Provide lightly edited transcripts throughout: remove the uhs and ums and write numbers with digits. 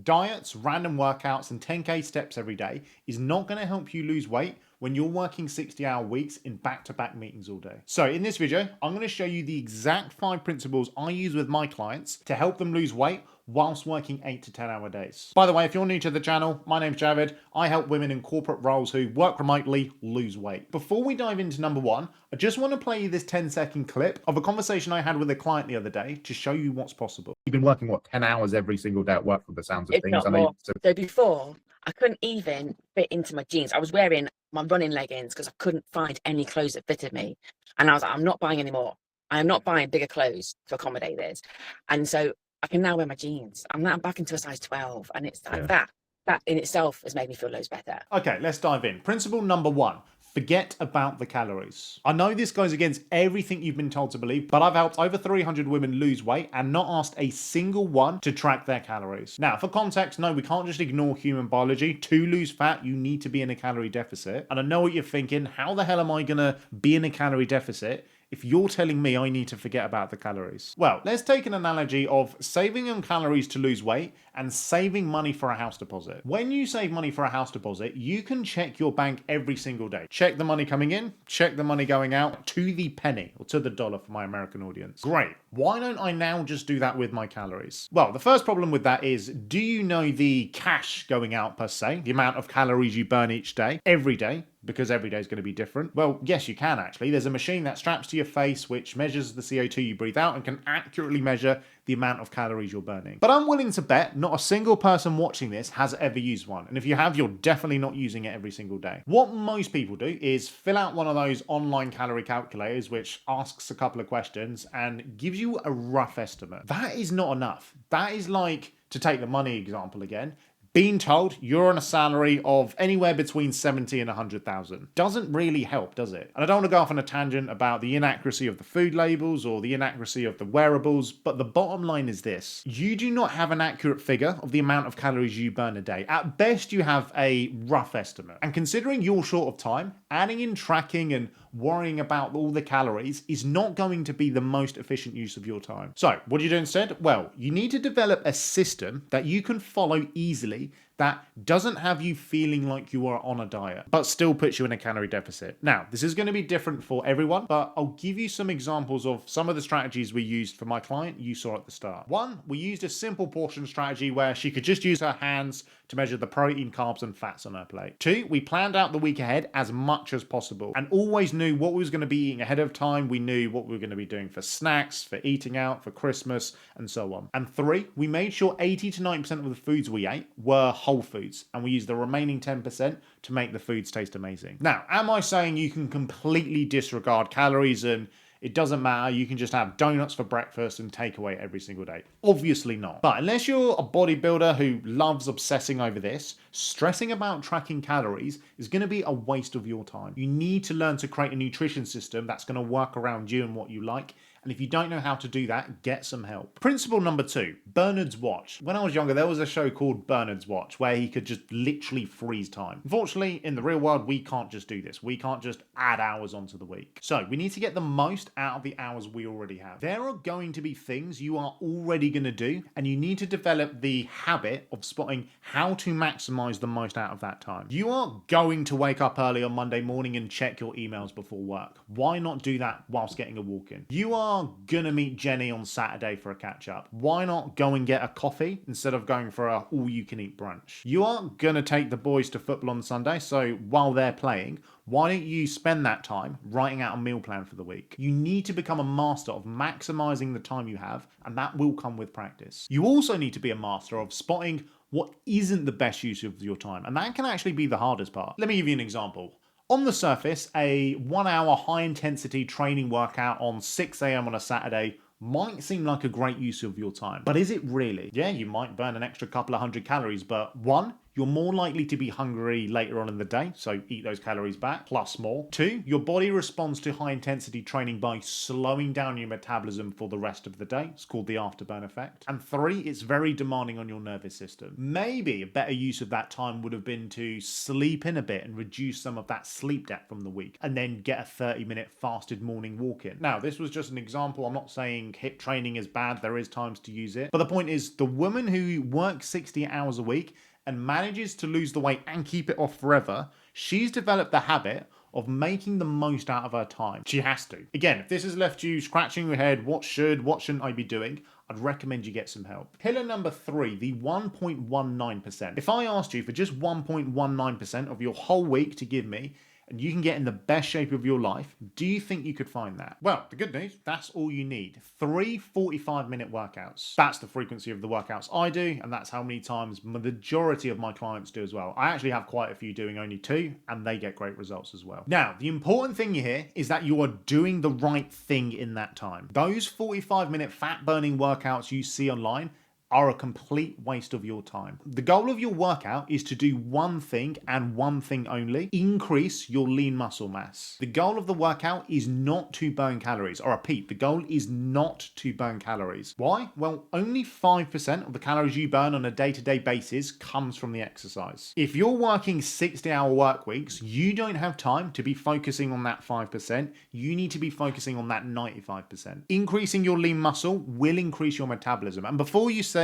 Diets, random workouts, and 10K steps every day is not going to help you lose weight when you're working 60-hour weeks in back-to-back meetings all day. So in this video, I'm going to show you the exact 5 principles I use with my clients to help them lose weight whilst working 8 to 10 hour days. By the way, if you're new to the channel, my name's Javid. I help women in corporate roles who work remotely lose weight. Before we dive into number 1, I just want to play you this 10-second clip of a conversation I had with a client the other day to show you what's possible. You've been working, what, 10 hours every single day at work from the sounds of If things. not I know more. So before, I couldn't even fit into my jeans. I was wearing my running leggings because I couldn't find any clothes that fitted me. And I was like, I'm not buying any more. I am not buying bigger clothes to accommodate this. And so I can now wear my jeans. I'm now back into a size 12. And it's like that in itself has made me feel loads better. Okay, let's dive in. Principle number 1. Forget about the calories. I know this goes against everything you've been told to believe, but I've helped over 300 women lose weight and not asked a single one to track their calories. Now, for context, no, we can't just ignore human biology. To lose fat, you need to be in a calorie deficit. And I know what you're thinking. How the hell am I gonna be in a calorie deficit if you're telling me I need to forget about the calories? Well, let's take an analogy of saving on calories to lose weight and saving money for a house deposit. When you save money for a house deposit, you can check your bank every single day. Check the money coming in, check the money going out to the penny or to the dollar for my American audience. Great. Why don't I now just do that with my calories? Well, the first problem with that is, do you know the cash going out per se, the amount of calories you burn each day, every day? Because every day is going to be different? Well, yes, you can actually. There's a machine that straps to your face which measures the CO2 you breathe out and can accurately measure the amount of calories you're burning. But I'm willing to bet not a single person watching this has ever used one. And if you have, you're definitely not using it every single day. What most people do is fill out one of those online calorie calculators which asks a couple of questions and gives you a rough estimate. That is not enough. That is like, to take the money example again, being told you're on a salary of anywhere between 70 and 100,000 doesn't really help, does it? And I don't want to go off on a tangent about the inaccuracy of the food labels or the inaccuracy of the wearables, but the bottom line is this. You do not have an accurate figure of the amount of calories you burn a day. At best, you have a rough estimate. And considering you're short of time, adding in tracking and worrying about all the calories is not going to be the most efficient use of your time. So what do you do instead? Well, you need to develop a system that you can follow easily that doesn't have you feeling like you are on a diet, but still puts you in a calorie deficit. Now, this is going to be different for everyone, but I'll give you some examples of some of the strategies we used for my client you saw at the start. 1, we used a simple portion strategy where she could just use her hands to measure the protein, carbs, and fats on her plate. 2, we planned out the week ahead as much as possible and always knew what we was going to be eating ahead of time. We knew what we were going to be doing for snacks, for eating out, for Christmas, and so on. And 3, we made sure 80 to 90% of the foods we ate were whole foods, and we used the remaining 10% to make the foods taste amazing. Now, am I saying you can completely disregard calories and it doesn't matter, you can just have donuts for breakfast and takeaway every single day? Obviously not. But unless you're a bodybuilder who loves obsessing over this, stressing about tracking calories is going to be a waste of your time. You need to learn to create a nutrition system that's going to work around you and what you like. And if you don't know how to do that, get some help. Principle number 2, Bernard's Watch. When I was younger, there was a show called Bernard's Watch where he could just literally freeze time. Unfortunately, in the real world, we can't just do this. We can't just add hours onto the week. So we need to get the most out of the hours we already have. There are going to be things you are already going to do, and you need to develop the habit of spotting how to maximize the most out of that time. You are going to wake up early on Monday morning and check your emails before work. Why not do that whilst getting a walk in? You are gonna meet Jenny on Saturday for a catch up. Why not go and get a coffee instead of going for a all you can eat brunch? You are gonna take the boys to football on Sunday, so while they're playing, why don't you spend that time writing out a meal plan for the week? You need to become a master of maximizing the time you have, and that will come with practice. You also need to be a master of spotting what isn't the best use of your time, and that can actually be the hardest part. Let me give you an example. On the surface, a 1 hour high intensity training workout on 6 AM on a Saturday might seem like a great use of your time, but is it really? Yeah, you might burn an extra couple of hundred calories, but 1, you're more likely to be hungry later on in the day, so eat those calories back, plus more. 2, your body responds to high intensity training by slowing down your metabolism for the rest of the day. It's called the afterburn effect. And 3, it's very demanding on your nervous system. Maybe a better use of that time would have been to sleep in a bit and reduce some of that sleep debt from the week, and then get a 30-minute fasted morning walk in. Now, this was just an example. I'm not saying HIIT training is bad. There is times to use it. But the point is, the woman who works 60 hours a week and manages to lose the weight and keep it off forever, she's developed the habit of making the most out of her time. She has to. Again, if this has left you scratching your head, what shouldn't I be doing? I'd recommend you get some help. Pillar number 3, the 1.19%. If I asked you for just 1.19% of your whole week to give me, and you can get in the best shape of your life, do you think you could find that? Well, the good news, that's all you need. 3 45-minute workouts. That's the frequency of the workouts I do, and that's how many times the majority of my clients do as well. I actually have quite a few doing only 2, and they get great results as well. Now, the important thing here is that you are doing the right thing in that time. Those 45-minute fat-burning workouts you see online are a complete waste of your time. The goal of your workout is to do one thing and one thing only: increase your lean muscle mass. The goal of the workout is not to burn calories. I repeat, the goal is not to burn calories. Why? Well, only 5% of the calories you burn on a day-to-day basis comes from the exercise. If you're working 60-hour work weeks, you don't have time to be focusing on that 5%. You need to be focusing on that 95%. Increasing your lean muscle will increase your metabolism. And before you say,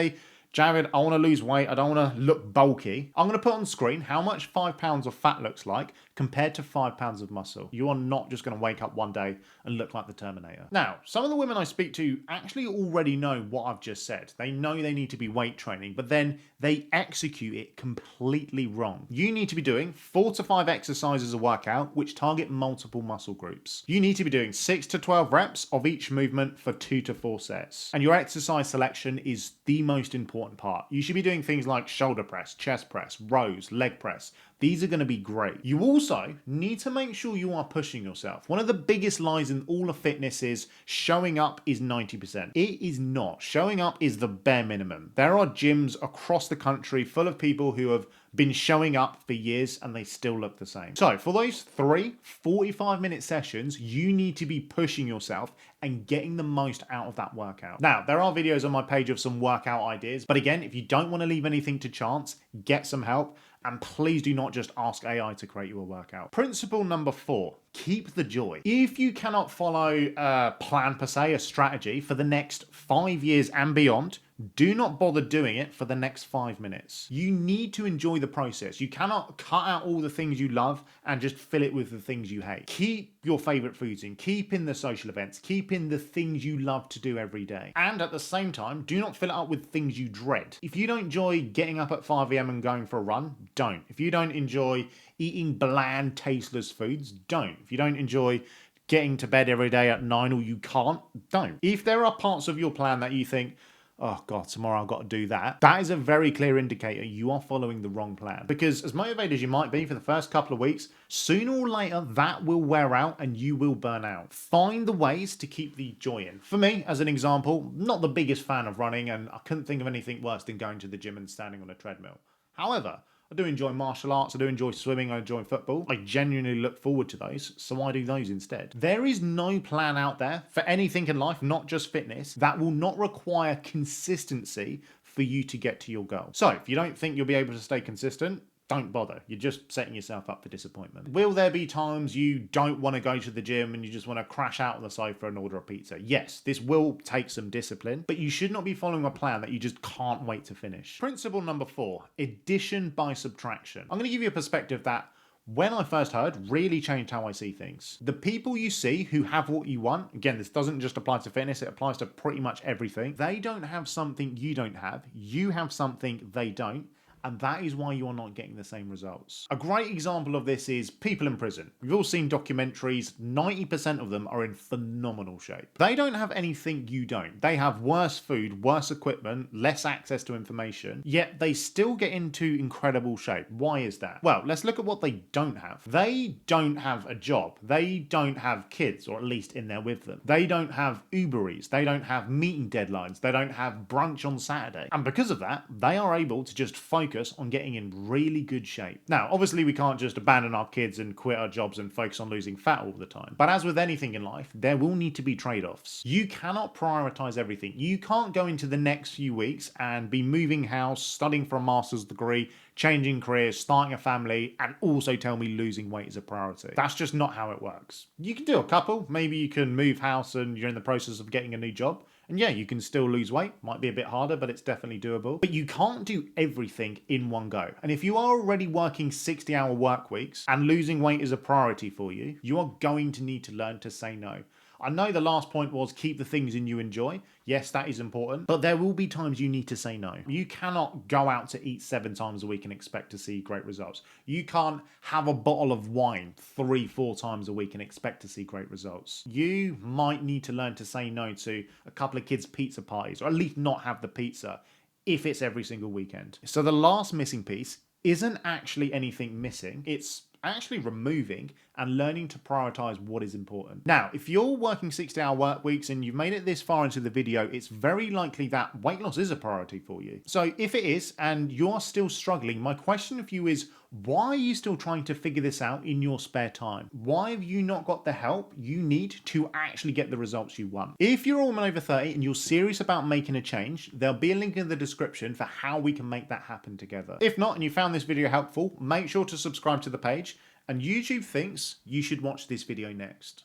Jared, I want to lose weight, I don't want to look bulky, I'm going to put on screen how much 5 pounds of fat looks like compared to 5 pounds of muscle. You are not just going to wake up one day and look like the Terminator. Now, some of the women I speak to actually already know what I've just said. They know they need to be weight training, but then they execute it completely wrong. You need to be doing 4 to 5 exercises a workout which target multiple muscle groups. You need to be doing 6 to 12 reps of each movement for 2 to 4 sets. And your exercise selection is the most important part. You should be doing things like shoulder press, chest press, rows, leg press. These are going to be great. You also need to make sure you are pushing yourself. One of the biggest lies in all of fitness is showing up is 90%. It is not. Showing up is the bare minimum. There are gyms across the country full of people who have been showing up for years and they still look the same. So for those 3 45-minute sessions, you need to be pushing yourself and getting the most out of that workout. Now, there are videos on my page of some workout ideas, but again, if you don't want to leave anything to chance, get some help. And please do not just ask AI to create you a workout. Principle number 4, keep the joy. If you cannot follow a plan per se, a strategy for the next 5 years and beyond, do not bother doing it for the next 5 minutes. You need to enjoy the process. You cannot cut out all the things you love and just fill it with the things you hate. Keep your favorite foods in, keep in the social events, keep in the things you love to do every day. And at the same time, do not fill it up with things you dread. If you don't enjoy getting up at 5 a.m. and going for a run, don't. If you don't enjoy eating bland, tasteless foods, don't. If you don't enjoy getting to bed every day at 9 or you can't, don't. If there are parts of your plan that you think, oh God, tomorrow I've got to do that, that is a very clear indicator you are following the wrong plan. Because as motivated as you might be for the first couple of weeks, sooner or later that will wear out and you will burn out. Find the ways to keep the joy in. For me, as an example, not the biggest fan of running, and I couldn't think of anything worse than going to the gym and standing on a treadmill. However, I do enjoy martial arts, I do enjoy swimming, I enjoy football. I genuinely look forward to those, so I do those instead. There is no plan out there for anything in life, not just fitness, that will not require consistency for you to get to your goal. So if you don't think you'll be able to stay consistent, don't bother. You're just setting yourself up for disappointment. Will there be times you don't want to go to the gym and you just want to crash out on the sofa and order a pizza? Yes, this will take some discipline, but you should not be following a plan that you just can't wait to finish. Principle number 4, addition by subtraction. I'm going to give you a perspective that, when I first heard, really changed how I see things. The people you see who have what you want, again, this doesn't just apply to fitness, it applies to pretty much everything. They don't have something you don't have. You have something they don't. And that is why you're not getting the same results. A great example of this is people in prison. We've all seen documentaries, 90% of them are in phenomenal shape. They don't have anything you don't. They have worse food, worse equipment, less access to information, yet they still get into incredible shape. Why is that? Well, let's look at what they don't have. They don't have a job. They don't have kids, or at least in there with them. They don't have Uber Eats. They don't have meeting deadlines. They don't have brunch on Saturday. And because of that, they are able to just focus focus on getting in really good shape. Now, obviously we can't just abandon our kids and quit our jobs and focus on losing fat all the time. But as with anything in life, there will need to be trade-offs. You cannot prioritize everything. You can't go into the next few weeks and be moving house, studying for a master's degree, changing careers, starting a family, and also tell me losing weight is a priority. That's just not how it works. You can do a couple. Maybe you can move house and you're in the process of getting a new job. And yeah, you can still lose weight. Might be a bit harder, but it's definitely doable. But you can't do everything in one go. And if you are already working 60-hour work weeks and losing weight is a priority for you, you are going to need to learn to say no. I know the last point was keep the things in you enjoy. Yes, that is important, but there will be times you need to say no. You cannot go out to eat 7 times a week and expect to see great results. You can't have a bottle of wine 3-4 times a week and expect to see great results. You might need to learn to say no to a couple of kids' pizza parties, or at least not have the pizza if it's every single weekend. So the last missing piece isn't actually anything missing. It's actually removing and learning to prioritize what is important. Now, if you're working 60-hour work weeks and you've made it this far into the video, it's very likely that weight loss is a priority for you. So if it is, and you're still struggling, my question for you is, why are you still trying to figure this out in your spare time? Why have you not got the help you need to actually get the results you want? If you're a woman over 30 and you're serious about making a change, there'll be a link in the description for how we can make that happen together. If not, and you found this video helpful, make sure to subscribe to the page, and YouTube thinks you should watch this video next.